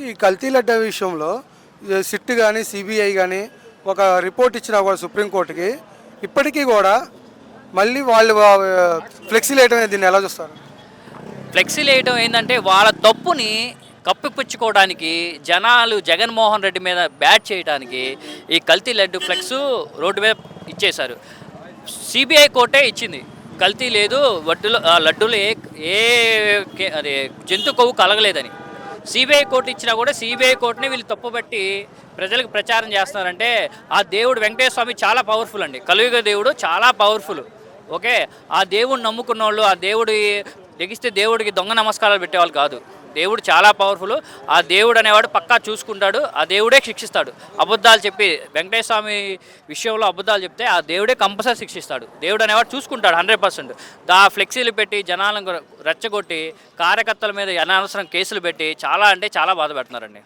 ఈ కల్తీ లడ్డ విషయంలో సిట్ కానీ సిబిఐ కానీ ఒక రిపోర్ట్ ఇచ్చినా కూడా సుప్రీంకోర్టుకి ఇప్పటికీ కూడా మళ్ళీ వాళ్ళు ఫ్లెక్సీలు వేయడం దీన్ని ఎలా చూస్తారు? ఫ్లెక్సీలు వేయడం ఏంటంటే వాళ్ళ తప్పుని కప్పిపుచ్చుకోవడానికి జనాలు జగన్మోహన్ రెడ్డి మీద బ్యాట్ చేయడానికి ఈ కల్తీ లడ్డు ఫ్లెక్స్ రోడ్డు మీద ఇచ్చేశారు. సిబిఐ కోర్టే ఇచ్చింది కల్తీ లేదు, లడ్డూలు అదే జంతు కొవ్వు కలగలేదని. సిబిఐ కోర్టు ఇచ్చినా కూడా సిబిఐ కోర్టుని వీళ్ళు తప్పుబట్టి ప్రజలకు ప్రచారం చేస్తున్నారంటే ఆ దేవుడు వెంకటేశ్వర స్వామి చాలా పవర్ఫుల్ అండి. కలియుగ దేవుడు చాలా పవర్ఫుల్. ఓకే, ఆ దేవుడిని నమ్ముకున్న వాళ్ళు ఆ దేవుడి లెగిస్తే దేవుడికి దొంగ నమస్కారాలు పెట్టేవాళ్ళు కాదు. దేవుడు చాలా పవర్ఫుల్. ఆ దేవుడు అనేవాడు పక్కా చూసుకుంటాడు. ఆ దేవుడే శిక్షిస్తాడు. అబద్ధాలు చెప్పి వెంకటేశ్వర స్వామి విషయంలో అబద్ధాలు చెప్తే ఆ దేవుడే కంపల్సరీ శిక్షిస్తాడు. దేవుడు అనేవాడు చూసుకుంటాడు 100%. ఫ్లెక్సీలు పెట్టి జనాలను రెచ్చగొట్టి కార్యకర్తల మీద అనవసరం కేసులు పెట్టి చాలా అంటే చాలా బాధ పెడుతున్నారండి.